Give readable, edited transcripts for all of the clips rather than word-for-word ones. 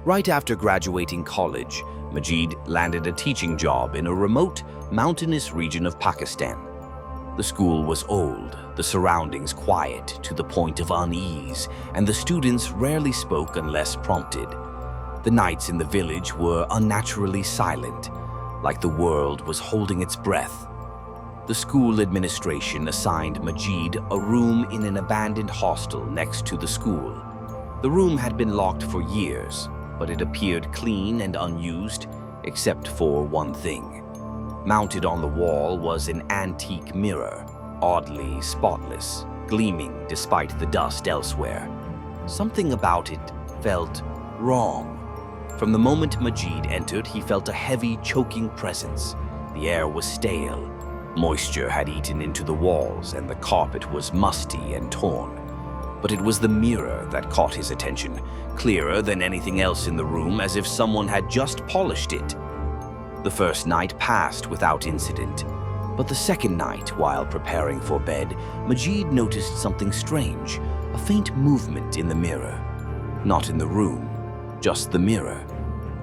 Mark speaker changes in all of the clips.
Speaker 1: Right after graduating college, Majid landed a teaching job in a remote, mountainous region of Pakistan. The school was old, the surroundings quiet to the point of unease, and the students rarely spoke unless prompted. The nights in the village were unnaturally silent, like the world was holding its breath. The school administration assigned Majid a room in an abandoned hostel next to the school. The room had been locked for years, but it appeared clean and unused, except for one thing. Mounted on the wall was an antique mirror, oddly spotless, gleaming despite the dust elsewhere. Something about it felt wrong. From the moment Majid entered, he felt a heavy, choking presence. The air was stale. Moisture had eaten into the walls, and the carpet was musty and torn. But it was the mirror that caught his attention, clearer than anything else in the room, as if someone had just polished it. The first night passed without incident, but the second night, while preparing for bed, Majid noticed something strange, a faint movement in the mirror. Not in the room, just the mirror.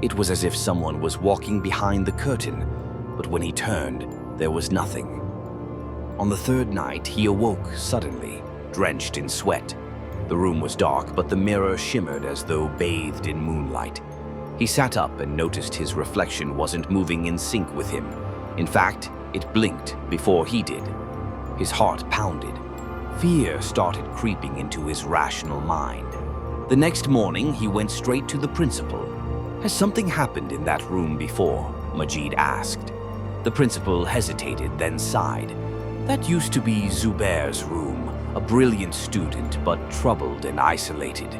Speaker 1: It was as if someone was walking behind the curtain, but when he turned, there was nothing. On the third night, he awoke suddenly, drenched in sweat. The room was dark, but the mirror shimmered as though bathed in moonlight. He sat up and noticed his reflection wasn't moving in sync with him. In fact, it blinked before he did. His heart pounded. Fear started creeping into his rational mind. The next morning, he went straight to the principal. "Has something happened in that room before?" Majid asked. The principal hesitated, then sighed. "That used to be Zubair's room, a brilliant student, but troubled and isolated.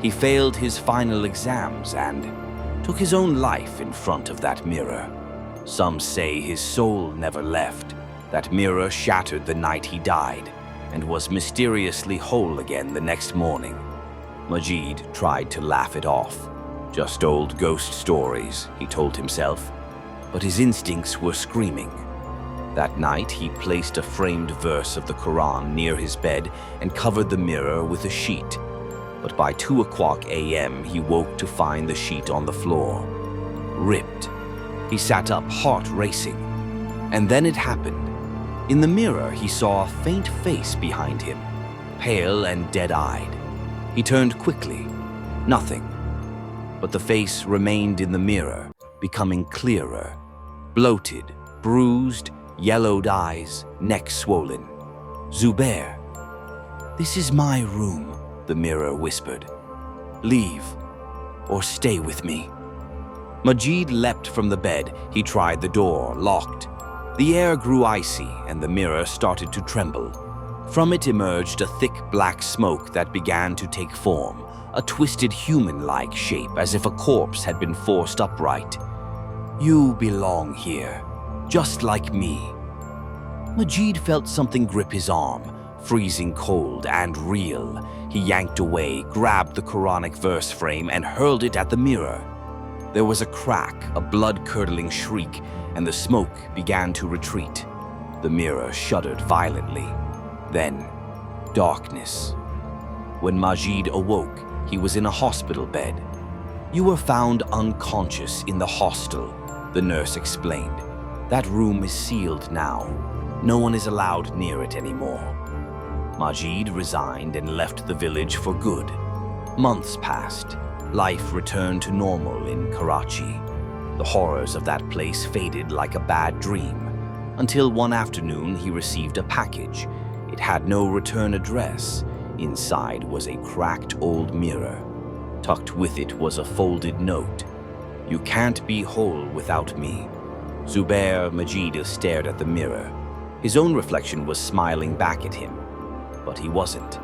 Speaker 1: He failed his final exams and took his own life in front of that mirror. Some say his soul never left. That mirror shattered the night he died and was mysteriously whole again the next morning." Majid tried to laugh it off. "Just old ghost stories," he told himself. But his instincts were screaming. That night, he placed a framed verse of the Quran near his bed and covered the mirror with a sheet. But by 2 a.m., he woke to find the sheet on the floor, ripped. He sat up, heart racing. And then it happened. In the mirror, he saw a faint face behind him, pale and dead-eyed. He turned quickly. Nothing. But the face remained in the mirror, becoming clearer. Bloated, bruised, yellowed eyes, neck swollen. "Zubair." "This is my room," the mirror whispered. "Leave, or stay with me." Majid leapt from the bed. He tried the door, locked. The air grew icy, and the mirror started to tremble. From it emerged a thick black smoke that began to take form, a twisted human-like shape, as if a corpse had been forced upright. "You belong here, just like me." Majid felt something grip his arm, freezing cold and real. He yanked away, grabbed the Quranic verse frame, and hurled it at the mirror. There was a crack, a blood-curdling shriek, and the smoke began to retreat. The mirror shuddered violently. Then, darkness. When Majid awoke, he was in a hospital bed. "You were found unconscious in the hostel," the nurse explained. "That room is sealed now. No one is allowed near it anymore." Majid resigned and left the village for good. Months passed. Life returned to normal in Karachi. The horrors of that place faded like a bad dream, until one afternoon he received a package. It had no return address. Inside was a cracked old mirror. Tucked with it was a folded note. "You can't be whole without me." Zubair Majid stared at the mirror. His own reflection was smiling back at him, but he wasn't.